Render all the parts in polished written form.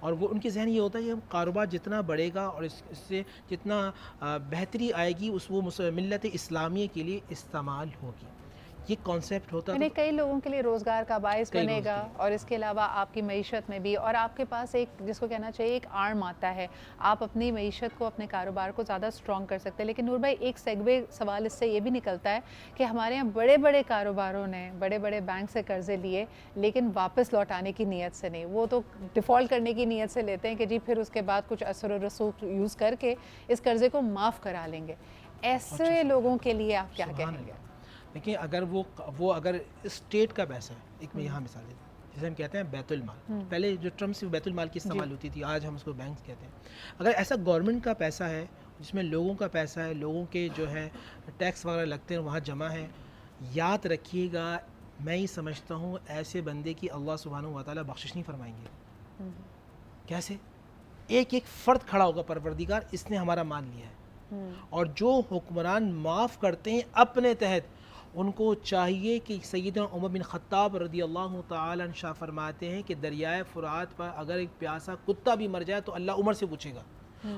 اور وہ ان کے ذہن یہ ہوتا ہے کہ کاروبار جتنا بڑھے گا اور اس سے جتنا بہتری آئے گی وہ ملت اسلامیہ کے لیے استعمال ہوگی. یہ کانسیپٹ ہوتا یعنی کئی لوگوں کے لیے روزگار کا باعث کئی بنے لوگوں گا، کے لیے. اور اس کے علاوہ آپ کی معیشت میں بھی، اور آپ کے پاس ایک جس کو کہنا چاہیے ایک آرم آتا ہے، آپ اپنی معیشت کو اپنے کاروبار کو زیادہ اسٹرانگ کر سکتے ہیں. لیکن نور بھائی ایک سیگوے سوال اس سے یہ بھی نکلتا ہے کہ ہمارے یہاں بڑے بڑے کاروباروں نے بڑے بڑے بینک سے قرضے لیے لیکن واپس لوٹانے کی نیت سے نہیں، وہ تو ڈیفالٹ کرنے کی نیت سے لیتے ہیں کہ جی پھر اس کے بعد کچھ اثر و رسوخ یوز کر کے اس قرضے کو معاف کرا لیں گے. ایسے لوگوں کے لیے آپ کیا کہیں گے؟ دیکھیں اگر وہ اگر اسٹیٹ کا پیسہ ہے، ایک میں یہاں مثال دیتا ہوں جسے ہم کہتے ہیں بیت المال، پہلے جو ٹرم سے بیت المال کی استعمال ہوتی تھی، آج ہم اس کو بینک کہتے ہیں. اگر ایسا گورنمنٹ کا پیسہ ہے جس میں لوگوں کا پیسہ ہے، لوگوں کے جو ہے ٹیکس وغیرہ لگتے ہیں وہاں جمع ہے، یاد رکھیے گا میں یہ سمجھتا ہوں ایسے بندے کی اللہ سبحانہ و تعالیٰ بخشش نہیں فرمائیں گے. کیسے؟ ایک ایک فرد کھڑا ہوگا پروردگار اس نے ہمارا مال لیا ہے. اور جو حکمران معاف کرتے ہیں اپنے تحت، ان کو چاہیے کہ سیدنا عمر بن خطاب رضی اللہ تعالی عنہ فرماتے ہیں کہ دریائے فرات پر اگر ایک پیاسا کتا بھی مر جائے تو اللہ عمر سے پوچھے گا.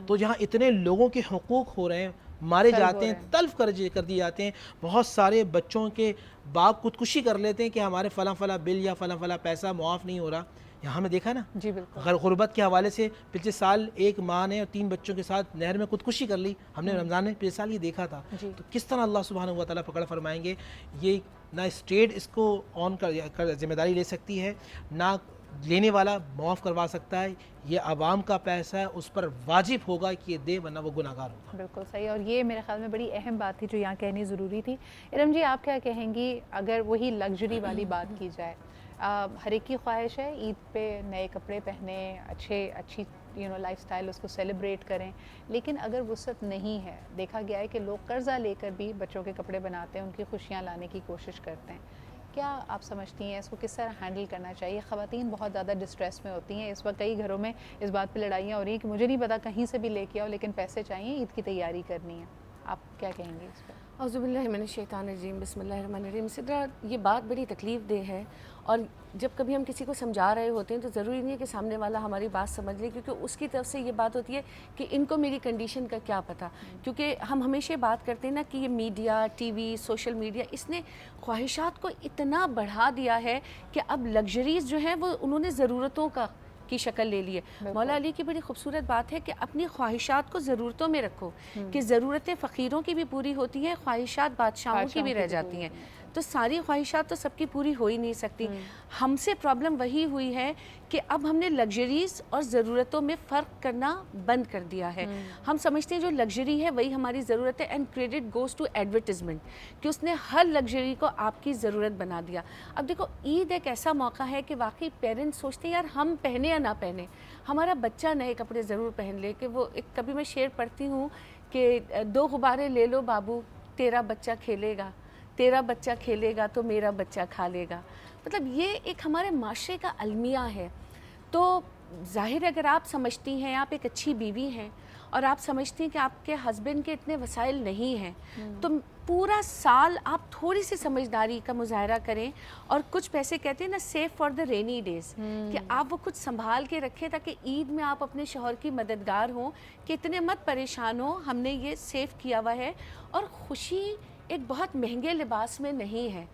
تو جہاں اتنے لوگوں کے حقوق ہو رہے ہیں، مارے جاتے ہیں، تلف کر دیے جاتے ہیں، بہت سارے بچوں کے باپ خودکشی کر لیتے ہیں کہ ہمارے فلاں فلاں بل یا فلاں فلاں پیسہ معاف نہیں ہو رہا. یہاں میں دیکھا نا جی بالکل، غربت کے حوالے سے پچھلے سال ایک ماں نے 3 بچوں کے ساتھ نہر میں خودکشی کر لی. ہم نے رمضان میں پچھلے سال یہ دیکھا تھا. تو کس طرح اللہ سبحانہ و تعالیٰ پکڑ فرمائیں گے؟ یہ نہ اسٹیٹ اس کو آن کر ذمہ داری لے سکتی ہے، نہ لینے والا معاف کروا سکتا ہے. یہ عوام کا پیسہ ہے، اس پر واجب ہوگا کہ یہ دے ورنہ وہ گناہ گار ہوگا. بالکل صحیح. اور یہ میرے خیال میں بڑی اہم بات تھی جو یہاں کہنی ضروری تھی. ارم جی آپ کیا کہیں گی اگر وہی لگژری والی بات کی جائے؟ ہر ایک کی خواہش ہے عید پہ نئے کپڑے پہنیں، اچھی لائف سٹائل اس کو سیلیبریٹ کریں، لیکن اگر وسعت نہیں ہے، دیکھا گیا ہے کہ لوگ قرضہ لے کر بھی بچوں کے کپڑے بناتے ہیں، ان کی خوشیاں لانے کی کوشش کرتے ہیں. کیا آپ سمجھتی ہیں اس کو کس طرح ہینڈل کرنا چاہیے؟ خواتین بہت زیادہ ڈسٹریس میں ہوتی ہیں اس وقت، کئی گھروں میں اس بات پہ لڑائیاں ہو رہی ہیں کہ مجھے نہیں پتا کہیں سے بھی لے کے آؤ لیکن پیسے چاہیے، عید کی تیاری کرنی ہے. آپ کیا کہیں گے اس پہ؟ اعوذ باللہ من الشیطان الرجیم، بسم اللہ الرحمن الرحیم. سدرا یہ بات بڑی تکلیف دہ ہے، اور جب کبھی ہم کسی کو سمجھا رہے ہوتے ہیں تو ضروری نہیں ہے کہ سامنے والا ہماری بات سمجھ لے، کیونکہ اس کی طرف سے یہ بات ہوتی ہے کہ ان کو میری کنڈیشن کا کیا پتہ. کیونکہ ہم ہمیشہ بات کرتے ہیں نا کہ یہ media, TV, social media, اس نے خواہشات کو اتنا بڑھا دیا ہے کہ اب لگژریز جو ہیں وہ انہوں نے ضرورتوں کی شکل لے لی ہے. مولا علی کی بڑی خوبصورت بات ہے کہ اپنی خواہشات کو ضرورتوں میں رکھو، کہ ضرورتیں فقیروں کی بھی پوری ہوتی ہیں، خواہشات بادشاہوں کی بھی رہ جاتی ہیں. تو ساری خواہشات تو سب کی پوری ہو ہی نہیں سکتی. ہم سے پرابلم وہی ہوئی ہے کہ اب ہم نے لگژریز اور ضرورتوں میں فرق کرنا بند کر دیا ہے. ہم سمجھتے ہیں جو لگژری ہے وہی ہماری ضرورت ہے، and credit goes to advertisement, کہ اس نے ہر لگژری کو آپ کی ضرورت بنا دیا. اب دیکھو عید ایک ایسا موقع ہے کہ واقعی پیرنٹس سوچتے ہیں یار ہم پہنے یا نہ پہنے، ہمارا بچہ نئے کپڑے ضرور پہن لے. کہ وہ ایک کبھی میں شعر پڑھتی ہوں کہ 2 غبارے لے لو بابو تیرا بچہ کھیلے گا، تیرا بچہ کھیلے گا تو میرا بچہ کھا لے گا. مطلب یہ ایک ہمارے معاشرے کا المیہ ہے. تو ظاہر اگر آپ سمجھتی ہیں، آپ ایک اچھی بیوی ہیں اور آپ سمجھتی ہیں کہ آپ کے ہسبینڈ کے اتنے وسائل نہیں ہیں، تو پورا سال آپ تھوڑی سی سمجھداری کا مظاہرہ کریں اور کچھ پیسے کہتے ہیں نا save for the rainy days, کہ آپ وہ کچھ سنبھال کے رکھیں تاکہ عید میں آپ اپنے شوہر کی مددگار ہوں کہ اتنے مت پریشان ہوں، ہم نے یہ سیو کیا ہوا ہے. اور خوشی ایک بہت مہنگے لباس میں نہیں ہے.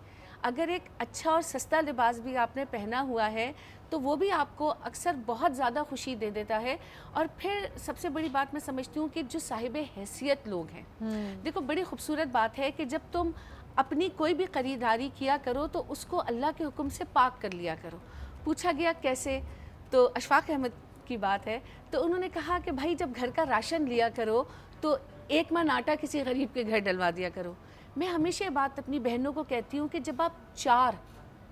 اگر ایک اچھا اور سستا لباس بھی آپ نے پہنا ہوا ہے تو وہ بھی آپ کو اکثر بہت زیادہ خوشی دے دیتا ہے. اور پھر سب سے بڑی بات میں سمجھتی ہوں کہ جو صاحب حیثیت لوگ ہیں، دیکھو بڑی خوبصورت بات ہے کہ جب تم اپنی کوئی بھی خریداری کیا کرو تو اس کو اللہ کے حکم سے پاک کر لیا کرو. پوچھا گیا کیسے، تو اشفاق احمد کی بات ہے، تو انہوں نے کہا کہ بھائی جب گھر کا راشن لیا کرو تو 1 من آٹا کسی غریب کے گھر ڈلوا دیا کرو. میں ہمیشہ یہ بات اپنی بہنوں کو کہتی ہوں کہ جب آپ 4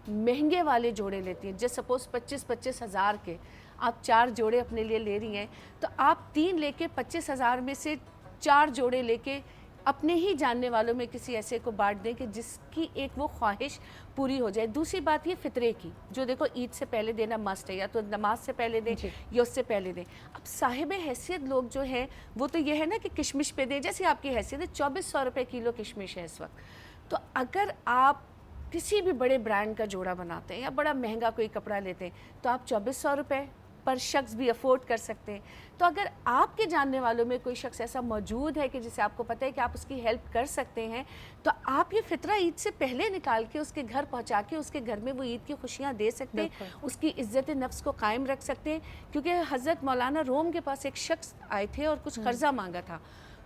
مہنگے والے جوڑے لیتی ہیں، جس سپوز 25 ہزار کے آپ 4 جوڑے اپنے لیے لے رہی ہیں، تو آپ 3 لے کے 25 ہزار میں سے 4 جوڑے لے کے اپنے ہی جاننے والوں میں کسی ایسے کو بانٹ دیں کہ جس کی ایک وہ خواہش پوری ہو جائے. دوسری بات یہ فطرے کی، جو دیکھو عید سے پہلے دینا مسٹ ہے، یا تو نماز سے پہلے دیں یا اس سے پہلے دیں. اب صاحب حیثیت لوگ جو ہیں وہ تو یہ ہے نا کہ کشمش پہ دیں، جیسے آپ کی حیثیت ہے 2400 روپے کلو کشمش ہے اس وقت. تو اگر آپ کسی بھی بڑے برانڈ کا جوڑا بناتے ہیں یا بڑا مہنگا کوئی کپڑا لیتے ہیں تو آپ 2400 روپے پر شخص بھی افورڈ کر سکتے ہیں. تو اگر آپ کے جاننے والوں میں کوئی شخص ایسا موجود ہے کہ جسے آپ کو پتہ ہے کہ آپ اس کی ہیلپ کر سکتے ہیں, تو آپ یہ فطرہ عید سے پہلے نکال کے اس کے گھر پہنچا کے اس کے گھر میں وہ عید کی خوشیاں دے سکتے ہیں, اس کی عزت نفس کو قائم رکھ سکتے ہیں. کیونکہ حضرت مولانا روم کے پاس ایک شخص آئے تھے اور کچھ قرضہ مانگا تھا,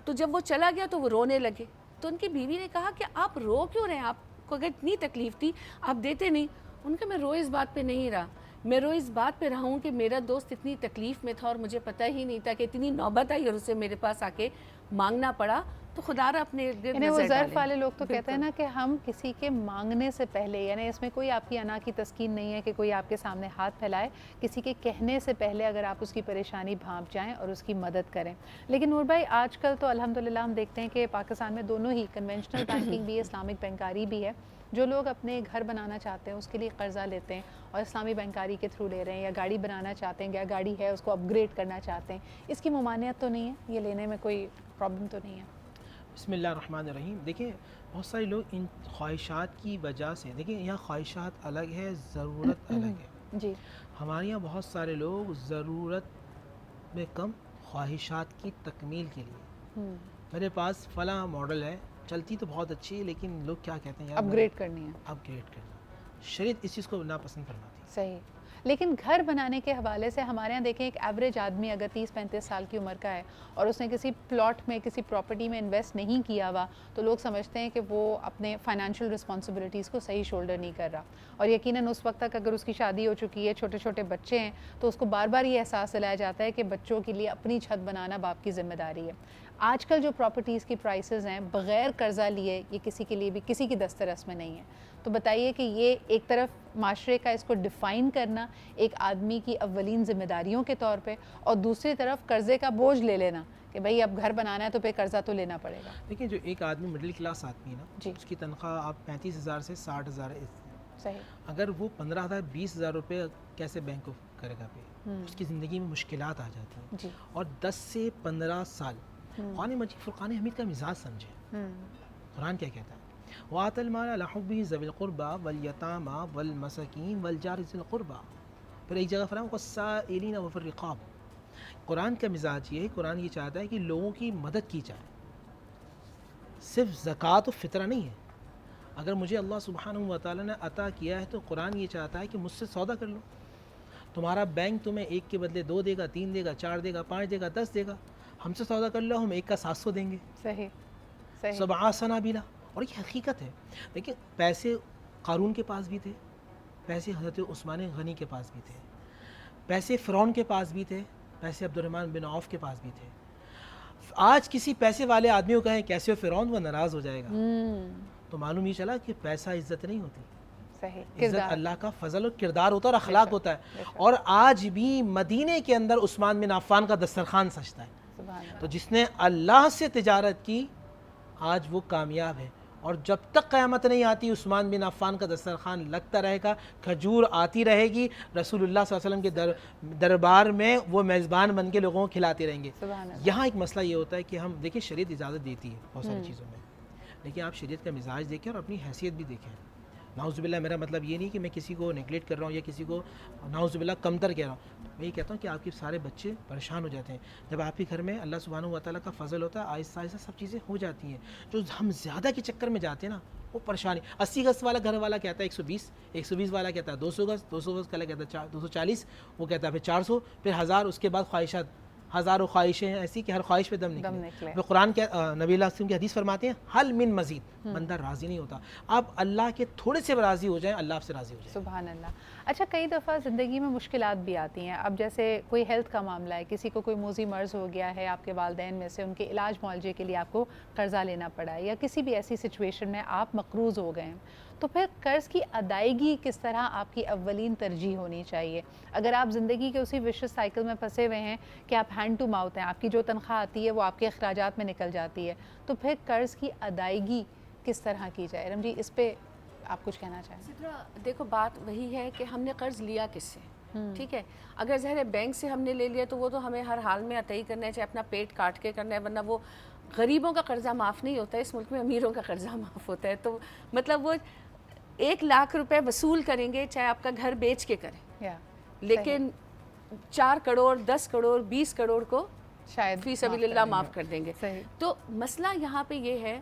تو جب وہ چلا گیا تو وہ رونے لگے. تو ان کی بیوی نے کہا کہ آپ رو کیوں رہے ہیں, آپ کو اگر اتنی تکلیف تھی آپ دیتے نہیں. ان کا میں رو اس بات پہ نہیں رہا, میں رو اس بات پہ رہا ہوں کہ میرا دوست اتنی تکلیف میں تھا اور مجھے پتہ ہی نہیں تھا کہ اتنی نوبت آئی اور اسے میرے پاس آ کے مانگنا پڑا. تو خدا را اپنے ارد گرد یعنی وہ نظر ظرف ڈالیں. والے لوگ تو کہتے ہیں نا کہ ہم کسی کے مانگنے سے پہلے, یعنی اس میں کوئی آپ کی انا کی تسکین نہیں ہے کہ کوئی آپ کے سامنے ہاتھ پھیلائے, کسی کے کہنے سے پہلے اگر آپ اس کی پریشانی بھانپ جائیں اور اس کی مدد کریں. لیکن نور بھائی آج کل تو الحمدللہ ہم دیکھتے ہیں کہ پاکستان میں دونوں ہی کنونشنل بینکنگ بھی ہے, اسلامک بینکاری بھی ہے. جو لوگ اپنے گھر بنانا چاہتے ہیں اس کے لیے قرضہ لیتے ہیں اور اسلامی بینکاری کے تھرو لے رہے ہیں, یا گاڑی بنانا چاہتے ہیں یا گاڑی ہے اس کو اپ گریڈ کرنا چاہتے ہیں, اس کی ممانعت تو نہیں ہے, یہ لینے میں کوئی پرابلم تو نہیں ہے؟ بسم اللہ الرحمن الرحیم. دیکھیں بہت سارے لوگ ان خواہشات کی وجہ سے, دیکھیں یہاں خواہشات الگ ہے, ضرورت الگ ہے. جی. ہمارے یہاں بہت سارے لوگ ضرورت میں کم, خواہشات کی تکمیل کے لیے, میرے پاس فلاں ماڈل ہے, چلتی تو بہت اچھی ہے لیکن لوگ کیا کہتے ہیں یار اپ گریڈ کرنی ہے, اپ گریڈ کرنا. شریعت اس چیز کو ناپسند فرماتی ہے. صحیح. لیکن گھر بنانے کے حوالے سے ہمارے یہاں دیکھیں ایک ایوریج آدمی اگر 30-35 سال کی عمر کا ہے اور اس نے کسی پلاٹ میں کسی پراپرٹی میں انویسٹ نہیں کیا ہوا, تو لوگ سمجھتے ہیں کہ وہ اپنے فائنینشیل رسپانسبلٹیز کو صحیح شولڈر نہیں کر رہا. اور یقیناً اس وقت تک اگر اس کی شادی ہو چکی ہے, چھوٹے چھوٹے بچے ہیں, تو اس کو بار بار یہ احساس دلایا جاتا ہے کہ بچوں کے لیے اپنی چھت بنانا باپ کی ذمہ داری ہے. آج کل جو پراپرٹیز کی پرائسز ہیں بغیر قرضہ لیے یہ کسی کے لیے بھی کسی کی دسترس میں نہیں ہے. تو بتائیے کہ یہ ایک طرف معاشرے کا اس کو ڈیفائن کرنا ایک آدمی کی اولین ذمہ داریوں کے طور پہ, اور دوسری طرف قرضے کا بوجھ لے لینا کہ بھئی اب گھر بنانا ہے تو پہ قرضہ تو لینا پڑے گا. دیکھیں جو ایک آدمی مڈل کلاس آدمی ہے نا, جی. اس کی تنخواہ آپ 35,000 سے 60,000 ہے. صحیح. اگر وہ 15,000 20,000 روپے کیسے بینک کو کرے گا پہ, اس کی زندگی میں مشکلات آ جاتی ہیں. جی. اور 10 سے 15 سال قرآن مجید فرقان حمید کا مزاج سمجھیں. قرآن کیا کہتا ہے, وَآتَ الْمَالَ عَلَىٰ حُبِّهِ ذَوِي الْقُرْبَىٰ وَالْيَتَامَىٰ وَالْمَسَاكِينِ وَالْجَارِ ذِي الْقُرْبَىٰ. پھر ایک جگہ فرمایا وَالسَّائِلِينَ وَفِي الرِّقَابِ. قرآن کا مزاج یہ ہے, قرآن یہ چاہتا ہے کہ لوگوں کی مدد کی جائے, صرف زکوٰۃ و فطرہ نہیں ہے. اگر مجھے اللہ سبحانہ و تعالیٰ نے عطا کیا ہے تو قرآن یہ چاہتا ہے کہ مجھ سے سودا کر لو. تمہارا بینک تمہیں 1 کے بدلے 2 دے گا, 3 دے گا, 4 دے گا, 5 دے گا, 10 دے گا, ہم سے سودا کر لو, ہم 1 کا 700 دیں گے. صحیح. صحیح. سبع سنابلا. اور یہ حقیقت ہے. دیکھیں پیسے قارون کے پاس بھی تھے, پیسے حضرت عثمان غنی کے پاس بھی تھے, پیسے فرعون کے پاس بھی تھے, پیسے عبد الرحمن بن عوف کے پاس بھی تھے. آج کسی پیسے والے آدمی کو کہیں کیسے ہو فرعون, وہ ناراض ہو جائے گا. تو معلوم یہ چلا کہ پیسہ عزت نہیں ہوتی. صحیح. عزت اللہ کا فضل و کردار ہوتا ہے اور اخلاق ہوتا ہے. اور آج بھی مدینے کے اندر عثمان بن عفان کا دسترخوان سجتا ہے. تو جس نے اللہ سے تجارت کی آج وہ کامیاب ہے. اور جب تک قیامت نہیں آتی عثمان بن عفان کا دسترخوان لگتا رہے گا, کھجور آتی رہے گی, رسول اللہ صلی اللہ علیہ وسلم کے دربار میں وہ میزبان بن کے لوگوں کو کھلاتے رہیں گے. یہاں ایک مسئلہ یہ ہوتا ہے کہ ہم دیکھیں شریعت اجازت دیتی ہے بہت ساری چیزوں میں, لیکن آپ شریعت کا مزاج دیکھیں اور اپنی حیثیت بھی دیکھیں. نعوذ باللہ میرا مطلب یہ نہیں کہ میں کسی کو نیگلیکٹ کر رہا ہوں یا کسی کو نعوذ باللہ کمتر کہہ رہا ہوں. میں یہ کہتا ہوں کہ آپ کے سارے بچے پریشان ہو جاتے ہیں. جب آپ کے گھر میں اللہ سبحانہ و تعالیٰ کا فضل ہوتا ہے, آہستہ آہستہ سب چیزیں ہو جاتی ہیں. جو ہم زیادہ کے چکر میں جاتے ہیں نا, وہ پریشانی. 80 گز والا گھر والا کہتا ہے 120, 120 والا کہتا ہے 200 گز, 200 گز والا کہتا ہے 240, وہ کہتا ہے پھر 400, پھر 1000, اس کے بعد خواہشات, ہزاروں خواہشیں ہیں ایسی کہ ہر خواہش پہ دم نکلے. وہ قرآن کے نبی اللہ علیہ وسلم کی حدیث فرماتے ہیں حل من مزید, بندہ راضی نہیں ہوتا. آپ اللہ کے تھوڑے سے راضی ہو جائیں, اللہ آپ سے راضی ہو جائے. سبحان اللہ. اچھا کئی دفعہ زندگی میں مشکلات بھی آتی ہیں. اب جیسے کوئی ہیلتھ کا معاملہ ہے, کسی کو کوئی موذی مرض ہو گیا ہے, آپ کے والدین میں سے ان کے علاج معالجے کے لیے آپ کو قرضہ لینا پڑا ہے, یا کسی بھی ایسی سچویشن میں آپ مقروض ہو گئے ہیں, تو پھر قرض کی ادائیگی کس طرح آپ کی اولین ترجیح ہونی چاہیے؟ اگر آپ زندگی کے اسی وشس سائیکل میں پھنسے ہوئے ہیں کہ آپ ہینڈ ٹو ماؤتھ ہیں, آپ کی جو تنخواہ آتی ہے وہ آپ کے اخراجات میں نکل جاتی ہے, تو پھر قرض کی ادائیگی کس طرح کی جائے؟ رم جی اس پہ آپ کچھ کہنا چاہیں؟ دیکھو بات وہی ہے کہ ہم نے قرض لیا کس سے, ٹھیک ہے. اگر ظاہر ہے بینک سے ہم نے لے لیا تو وہ تو ہمیں ہر حال میں عطائی کرنا ہے, چاہے اپنا پیٹ کاٹ کے کرنا ہے, ورنہ وہ غریبوں کا قرضہ معاف نہیں ہوتا ہے, اس ملک میں امیروں کا قرضہ معاف ہوتا ہے. تو مطلب وہ 1 لاکھ روپے وصول کریں گے چاہے آپ کا گھر بیچ کے کریں, لیکن 4 کروڑ 10 کروڑ 20 کروڑ کو شاید فی سبیل اللہ معاف کر دیں گے. صحیح. تو مسئلہ یہاں پہ یہ ہے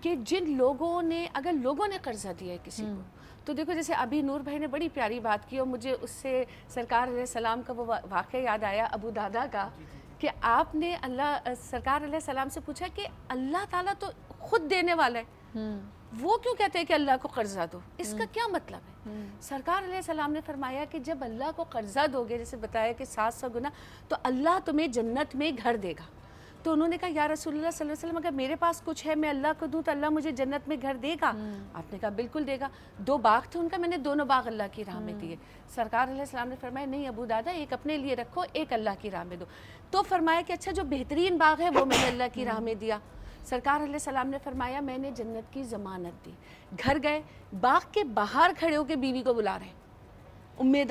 کہ جن لوگوں نے اگر لوگوں نے قرضہ دیا ہے کسی کو, تو دیکھو جیسے ابھی نور بھائی نے بڑی پیاری بات کی اور مجھے اس سے سرکار علیہ السلام کا وہ واقعہ یاد آیا ابو دادا کا, کہ آپ نے سرکار علیہ السلام سے پوچھا کہ اللہ تعالیٰ تو خود دینے والا ہے, وہ کیوں کہتے ہیں کہ اللہ کو قرضہ دو, اس کا کیا مطلب ہے؟ سرکار علیہ السلام نے فرمایا کہ جب اللہ کو قرضہ دو گے, جیسے بتایا کہ 700 گنا, تو اللہ تمہیں جنت میں گھر دے گا. تو انہوں نے کہا یا رسول اللہ صلی اللہ علیہ وسلم اگر میرے پاس کچھ ہے میں اللہ کو دوں تو اللہ مجھے جنت میں گھر دے گا؟ آپ نے کہا بالکل دے گا. 2 باغ تھے ان کا, میں نے دونوں باغ اللہ کی راہ میں دیے. سرکار علیہ السلام نے فرمایا نہیں ابو دادا, ایک اپنے لیے رکھو, ایک اللہ کی راہ میں دو. تو فرمایا کہ اچھا جو بہترین باغ ہے وہ میں نے اللہ کی راہ میں دیا. سرکار علیہ السلام نے فرمایا میں نے جنت کی ضمانت دی. گھر گئے, باغ کے باہر کھڑے ہو کے بیوی کو بلا رہے ہیں, امی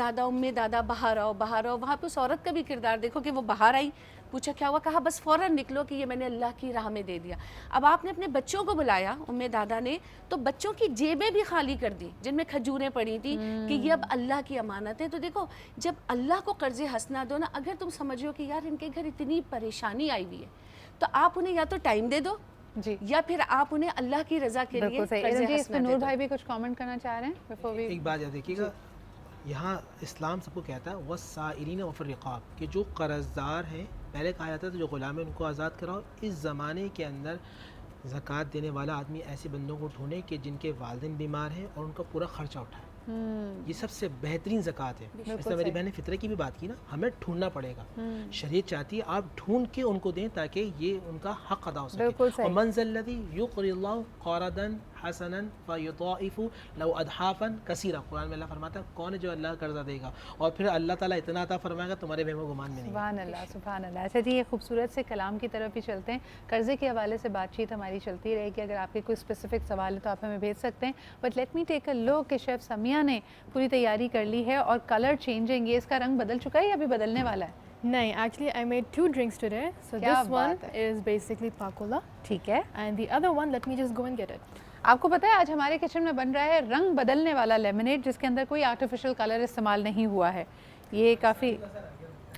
دادا باہر آؤ باہر آؤ. وہاں پہ اس عورت کا بھی کردار دیکھو کہ وہ باہر آئی, پوچھا کیا ہوا, کہا بس فوراً نکلو کہ یہ میں نے اللہ کی راہ میں دے دیا. اب آپ نے اپنے بچوں کو بلایا, امی دادا نے, تو بچوں کی جیبیں بھی خالی کر دی جن میں کھجوریں پڑی تھیں کہ یہ اب اللہ کی امانت ہے. تو دیکھو جب اللہ کو قرض حسنہ دو نا, اگر تم سمجھو کہ یار ان کے گھر اتنی پریشانی آئی ہوئی ہے, تو آپ انہیں یا تو ٹائم دے دو جی, یا پھر آپ انہیں اللہ کی رضا کے لیے قرض جی. اس حسنہ پہ دے نور دو. بھائی بھی کچھ کامنٹ کرنا چاہ رہے ہیں before we- ایک بات یاد دیکھیے گا, یہاں اسلام سب کو کہتا ہے والسائلین وفی الرقاب, کہ جو قرض دار ہیں, پہلے کہا جاتا تھا جو غلام ہیں ان کو آزاد کراؤ. اس زمانے کے اندر زکوٰۃ دینے والا آدمی ایسے بندوں کو ڈھونڈے کہ جن کے والدین بیمار ہیں اور ان کا پورا خرچہ اٹھائے. یہ سب سے بہترین زکوٰۃ ہے. اس میں میری بہن نے فطرے کی بھی بات کی نا, ہمیں ڈھونڈنا پڑے گا. شریعت چاہتی ہے آپ ڈھونڈ کے ان کو دیں تاکہ یہ ان کا حق ادا ہو سکے. ومن ذا الذی یقرض اللہ قرضا حسنا فیضاعفہ لو اضعافا کثیرا. قرآن میں اللہ فرماتا ہے کون ہے جو اللہ کا قرضہ دے گا اور پھر اللہ تعالیٰ اتنا عطا فرمائے گا تمہارے وہم و گمان میں نہیں. سبحان اللہ سبحان اللہ. اچھا جی, یہ خوبصورت سے کلام کی طرف بھی چلتے ہیں. قرضے کے حوالے سے بات چیت ہماری چلتی رہے گی. اگر آپ کے کوئی اسپیسیفک سوال ہے تو آپ ہمیں بھیج سکتے ہیں. بٹ لیٹ می ٹیک اے لک کہ شیف سمیہ نے پوری تیاری کر لی ہے اور کلر چینجنگ, یہ اس کا رنگ بدل چکا ہے یا ابھی بدلنے والا ہے؟ نہیں, actually I made 2 drinks today. So this one is basically Pakola. ٹھیک ہے. And the other one, let me just go and get it. آپ کو پتہ ہے آج ہمارے کچن میں بن رہا ہے رنگ بدلنے والا لیمنیڈ, جس کے اندر کوئی آرٹیفیشل کلر استعمال نہیں ہوا ہے. یہ کافی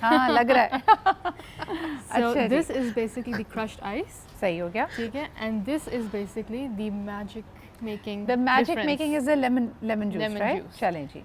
ہاں لگ رہا ہے. So this is basically the crushed ice. صحیح ہو گیا. ٹھیک ہے. And this is basically the magic making. The magic difference. making is the lemon juice, Lemon right? juice. چلیں جی.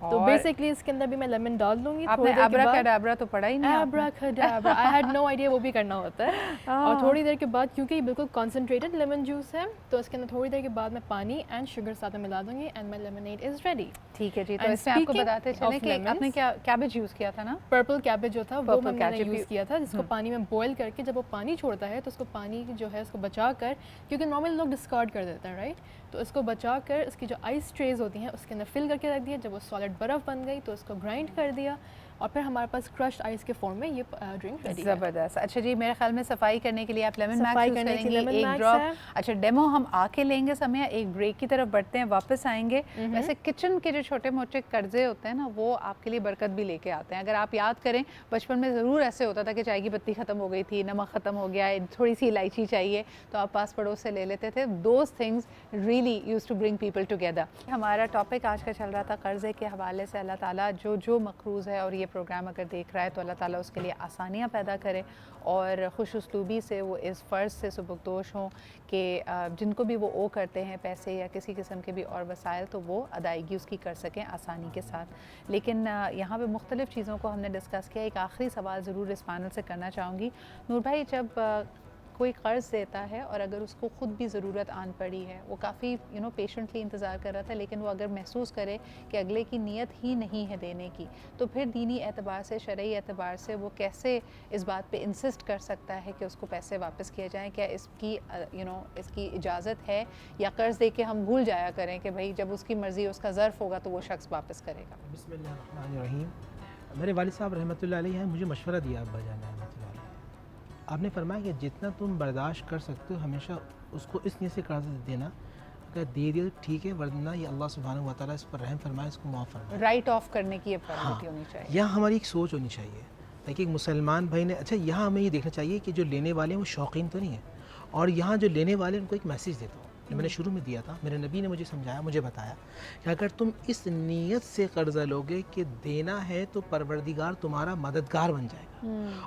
تو بیسکلی اس کے اندر بھی میں لیمن ڈال دوں گی. آپ نے ابرا کیڈابرا تو پڑھا ہی نہیں. ابرا کیڈابرا, I had no idea وہ بھی کرنا ہوتا ہے. اور تھوڑی دیر کے بعد, کیونکہ یہ بالکل کنسنٹریٹڈ لیمن جوس ہے, تو اس کے اندر تھوڑی دیر کے بعد میں پانی اینڈ شوگر ساتھ میں ملا دوں گی and my lemonade is ready. ٹھیک ہے جی. تو اس میں آپ کو بتاتے چلیں کہ آپ نے کیا کیبج یوز کیا تھا نا, پرپل کیبج جو تھا وہ میں نے یوز کیا تھا, جس کو پانی میں بوائل کر کے جب وہ پانی چھوڑتا ہے تو اس کو پانی جو ہے اس کو بچا کر, کیونکہ نارمل لوگ ڈسکارڈ کر دیتے ہیں رائٹ, تو اس کو بچا کر اس کی جو آئس ٹریز ہوتی ہیں اس کے اندر فل کر کے رکھ دیا. جب وہ سالڈ برف بن گئی تو اس کو گرائنڈ کر دیا اور پھر ہمارے پاس کرشڈ آئس کے فارم میں یہ ڈرنک ریڈی ہے. زبردست. اچھا جی, میرے خیال میں صفائی کرنے کے لیے آپ لیمن صفائی میکس کرنے یوز کے کریں لیے گی, lemon ایک max ہے. ڈراپ. اچھا ڈیمو ہم آ کے لیں گے سمے, ایک بریک کی طرف بڑھتے ہیں, واپس آئیں گے. ویسے کچن کے جو چھوٹے موٹے قرضے ہوتے ہیں نا, وہ آپ کے لیے برکت بھی لے کے آتے ہیں. اگر آپ یاد کریں بچپن میں ضرور ایسے ہوتا تھا کہ چائے کی پتی ختم ہو گئی تھی, نمک ختم ہو گیا, تھوڑی سی الائچی چاہیے, تو آپ پاس پڑوس سے لے لیتے تھے. Those things really use to bring people together. ہمارا ٹاپک آج کا چل رہا تھا قرضے کے حوالے سے. اللہ تعالیٰ جو مقروض ہے اور یہ پروگرام اگر دیکھ رہا ہے تو اللہ تعالیٰ اس کے لیے آسانیاں پیدا کرے اور خوش اسلوبی سے وہ اس فرض سے سبکدوش ہوں کہ جن کو بھی وہ او کرتے ہیں پیسے یا کسی قسم کے بھی اور وسائل, تو وہ ادائیگی اس کی کر سکیں آسانی کے ساتھ. لیکن یہاں پہ مختلف چیزوں کو ہم نے ڈسکس کیا. ایک آخری سوال ضرور اس پینل سے کرنا چاہوں گی. نور بھائی, جب کوئی قرض دیتا ہے اور اگر اس کو خود بھی ضرورت آن پڑی ہے, وہ کافی پیشنٹلی انتظار کر رہا تھا, لیکن وہ اگر محسوس کرے کہ اگلے کی نیت ہی نہیں ہے دینے کی, تو پھر دینی اعتبار سے, شرعی اعتبار سے وہ کیسے اس بات پہ انسسٹ کر سکتا ہے کہ اس کو پیسے واپس کیے جائیں؟ کیا اس کی اس کی اجازت ہے, یا قرض دے کے ہم بھول جایا کریں کہ بھائی جب اس کی مرضی اس کا ظرف ہوگا تو وہ شخص واپس کرے گا؟ بسم اللہ الرحمن الرحیم. میرے والد صاحب رحمۃ اللہ علیہ ہیں مجھے مشورہ دیا ابا جان رحمۃ اللہ علیہ. آپ نے فرمایا کہ جتنا تم برداشت کر سکتے ہو ہمیشہ اس کو اس نیت سے قرض دینا, اگر دے دیا ٹھیک ہے, ورنہ یہ اللہ سبحانہ و تعالیٰ اس پر رحم فرمائے, اس کو معاف فرمائے. رائٹ آف کرنے کی ابلیٹی ہونی چاہیے. یہاں ہماری ایک سوچ ہونی چاہیے تاکہ ایک مسلمان بھائی نے, اچھا یہاں ہمیں یہ دیکھنا چاہیے کہ جو لینے والے ہیں وہ شوقین تو نہیں ہیں, اور یہاں جو لینے والے ہیں ان کو ایک میسیج دیتا ہوں جو میں نے شروع میں دیا تھا. میرے نبی نے مجھے سمجھایا, مجھے بتایا کہ اگر تم اس نیت سے قرضہ لوگے کہ دینا ہے تو پروردگار تمہارا مددگار بن جائے گا,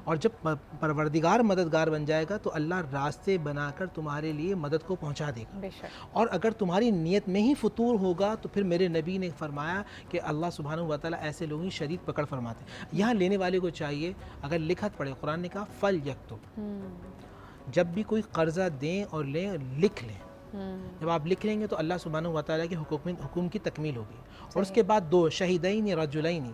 اور جب پروردگار مددگار بن جائے گا تو اللہ راستے بنا کر تمہارے لیے مدد کو پہنچا دے گا. اور اگر تمہاری نیت میں ہی فطور ہوگا تو پھر میرے نبی نے فرمایا کہ اللہ سبحانہ و تعالیٰ ایسے لوگوں کی شدید پکڑ فرماتے ہیں. یہاں لینے والے کو چاہیے اگر لکھت پڑھے, قرآن نے کہا فل یکتب, جب بھی کوئی قرضہ دیں اور لیں لکھ لیں. جب آپ لکھ لیں گے تو اللہ سبحانہ و تعالیٰ کے حکم کی تکمیل ہوگی. اور اس کے بعد 2 شہیدین رجلین,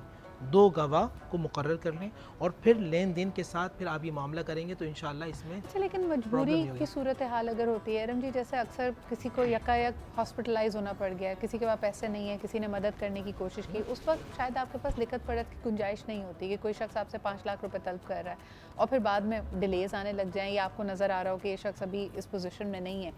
2 گواہ کو مقرر کر لیں, اور پھر لین دین کے ساتھ پھر آپ یہ معاملہ کریں گے تو انشاءاللہ اس میں. لیکن مجبوری کی صورتحال اگر ہوتی ہے ارم جی, جیسے اکثر کسی کو یکایک ہاسپٹلائز ہونا پڑ گیا, کسی کے پاس پیسے نہیں ہیں, کسی نے مدد کرنے کی کوشش کی, اس وقت شاید آپ کے پاس لکھت پڑھت کی گنجائش نہیں ہوتی کہ کوئی شخص آپ سے 5 لاکھ روپے طلب کر رہا ہے اور پھر بعد میں ڈیلیز آنے لگ جائیں یا آپ کو نظر آ رہا ہو کہ یہ شخص ابھی اس پوزیشن میں نہیں ہے.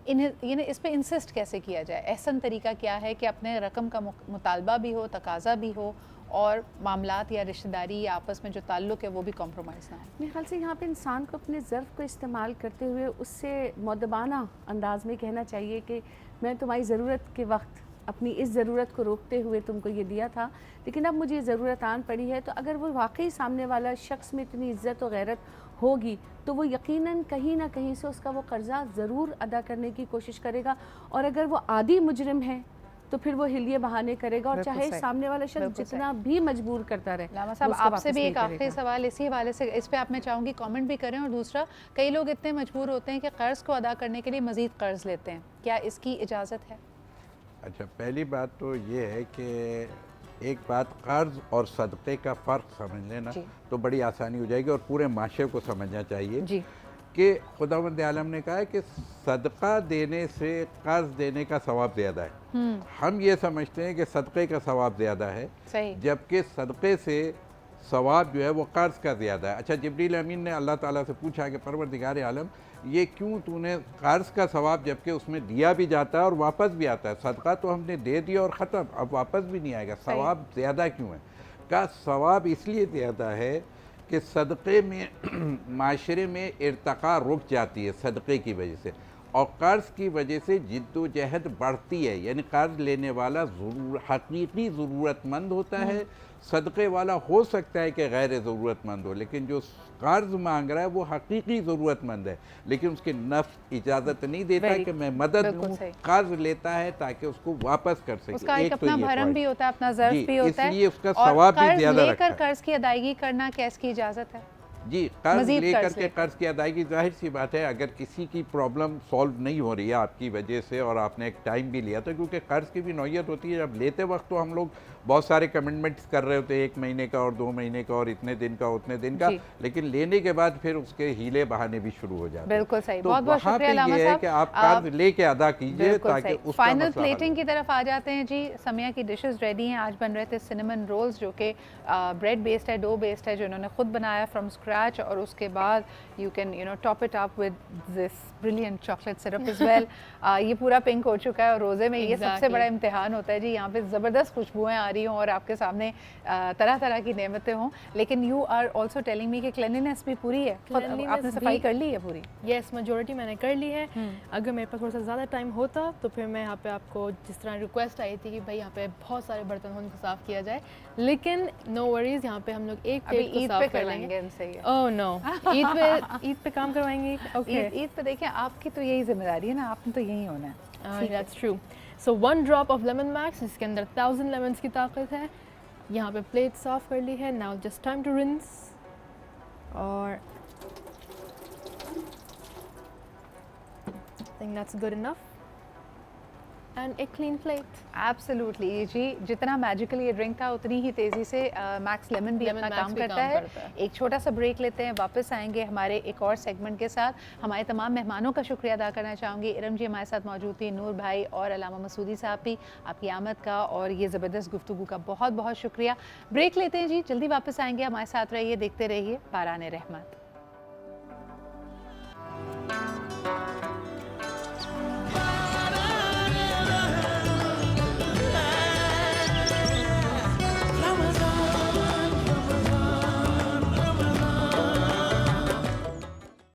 یعنی اس پہ انسسٹ کیسے کیا جائے؟ احسن طریقہ کیا ہے کہ اپنے رقم کا مطالبہ بھی ہو, تقاضا بھی ہو, اور معاملات یا رشتہ داری یا آپس میں جو تعلق ہے وہ بھی کمپرومائز نہ ہو؟ میرے خیال سے یہاں پہ انسان کو اپنے ظرف کو استعمال کرتے ہوئے اس سے مؤدبانہ انداز میں کہنا چاہیے کہ میں تمہاری ضرورت کے وقت اپنی اس ضرورت کو روکتے ہوئے تم کو یہ دیا تھا, لیکن اب مجھے یہ ضرورت آن پڑی ہے. تو اگر وہ واقعی سامنے والا شخص میں اتنی عزت و غیرت ہوگی تو وہ یقیناً کہیں نہ کہیں سے اس کا وہ قرضہ ضرور ادا کرنے کی کوشش کرے گا. اور اگر وہ عادی مجرم ہے تو پھر وہ ہلیے بہانے کرے گا, اور چاہے سامنے والا شخص جتنا بھی مجبور کرتا رہے. لاما صاحب آپ سے بھی ایک آخری سوال اسی حوالے سے, اس پہ آپ میں چاہوں گی کامنٹ بھی کریں. اور دوسرا, کئی لوگ اتنے مجبور ہوتے ہیں کہ قرض کو ادا کرنے کے لیے مزید قرض لیتے ہیں, کیا اس کی اجازت ہے؟ اچھا, پہلی بات تو یہ ہے کہ ایک بات قرض اور صدقے کا فرق سمجھ لینا تو بڑی آسانی ہو جائے گی, اور پورے معاشرے کو سمجھنا چاہیے کہ خداوند عالم نے کہا ہے کہ صدقہ دینے سے قرض دینے کا ثواب زیادہ ہے. ہم یہ سمجھتے ہیں کہ صدقے کا ثواب زیادہ ہے, جبکہ صدقے سے ثواب جو ہے وہ قرض کا زیادہ ہے. اچھا, جبریل امین نے اللہ تعالیٰ سے پوچھا کہ پروردگار عالم, یہ کیوں تو نے قرض کا ثواب جبکہ اس میں دیا بھی جاتا ہے اور واپس بھی آتا ہے, صدقہ تو ہم نے دے دیا اور ختم, اب واپس بھی نہیں آئے گا, ثواب زیادہ کیوں ہے؟ کا ثواب اس لیے زیادہ ہے کہ صدقے میں معاشرے میں ارتقاء رک جاتی ہے صدقے کی وجہ سے, اور قرض کی وجہ سے جد و جہد بڑھتی ہے. یعنی قرض لینے والا حقیقی ضرورت مند ہوتا ہے, صدقے والا ہو سکتا ہے کہ غیر ضرورت مند ہو, لیکن جو قرض مانگ رہا ہے وہ حقیقی ضرورت مند ہے, لیکن اس کے نفس اجازت نہیں دیتا کہ میں مدد لوں. قرض لیتا ہے تاکہ اس کو واپس کر سکے. اس کا ایک اپنا بھرم بھی ہوتا ہے, اپنا ظرف بھی ہوتا ہے, اس لیے اس کا ثواب بھی زیادہ رکھا ہے. اور قرض لے کر قرض کی ادائیگی کرنا کیا اس کی اجازت ہے؟ جی, قرض لے کر کے قرض کی ادائیگی, ظاہر سی بات ہے اگر کسی کی پرابلم سالو نہیں ہو رہی ہے آپ کی وجہ سے اور آپ نے ایک ٹائم بھی لیا تو, کیونکہ قرض کی بھی نوعیت ہوتی ہے. جب لیتے وقت تو ہم لوگ بہت سارے کمٹمنٹس کر رہے ہوتے ہیں, 1 مہینے کا اور 2 مہینے کا اور اتنے دن کا اتنے دن کا, لیکن لینے کے بعد پھر اس کے ہیلے بہانے بھی شروع ہو جاتے ہیں. بالکل صحیح, تو بہت بہت شکریہ علامہ یہ ہے کہ آپ قرض لے کے ادا کیجئے تاکہ اس کا فائنل پلیٹنگ کی طرف آ جاتے ہیں. جی, سمیہ کی ڈشز ریڈی ہیں. آج بن رہے تھے سنمن رولز جو کہ بریڈ بیسڈ ہے, ڈو بیسڈ ہے, جو انہوں نے خود بنایا فرام اسکریچ, اور اس کے بعد you can top it up with this brilliant chocolate syrup as well. یہ پورا پنک ہو چکا ہے, اور روزے میں یہ سب سے بڑا امتحان ہوتا ہے جی, یہاں پہ زبردست خوشبوئیں آ رہی ہوں اور آپ کے سامنے طرح طرح کی نعمتیں ہوں, لیکن you are also telling me کہ کلینلینس بھی پوری ہے, آپ نے صفائی کر لی ہے پوری؟ یس, میجورٹی میں نے کر لی ہے. اگر میرے پاس تھوڑا سا زیادہ ٹائم ہوتا تو پھر میں یہاں پہ آپ کو جس طرح ریکویسٹ آئی تھی کہ بھائی یہاں پہ بہت سارے برتن ان کو صاف کیا جائے, لیکن نو وریز, یہاں پہ ہم لوگ ایک پلیٹ کو صاف کر لیں گے. اوہ نو, عید پہ کام کروائیں گے. عید پہ دیکھیں آپ کی تو یہی ذمہ داری ہے نا, آپ نے تو یہی ہونا ہے. That's true. So 1 drop of lemon max, جس کے اندر 1000 لیمنس کی طاقت ہے. یہاں پہ پلیٹ صاف کر لی ہے. Now just time to rinse. اور I think that's good enough. And a clean plate. Absolutely. جی, جتنا میجیکل یہ ڈرنک تھا اتنی ہی تیزی سے میکس لیمن بھی اپنا کام کرتا ہے. ایک چھوٹا سا بریک لیتے ہیں, واپس آئیں گے ہمارے ایک اور سیگمنٹ کے ساتھ. ہمارے تمام مہمانوں کا شکریہ ادا کرنا چاہوں گی. ارم جی ہمارے ساتھ موجود تھی, نور بھائی اور علامہ مسعودی صاحب بھی, آپ کی آمد کا اور یہ زبردست گفتگو کا بہت بہت شکریہ. بریک لیتے ہیں جی, جلدی واپس آئیں گے, ہمارے ساتھ رہیے, دیکھتے رہیے باران رحمت.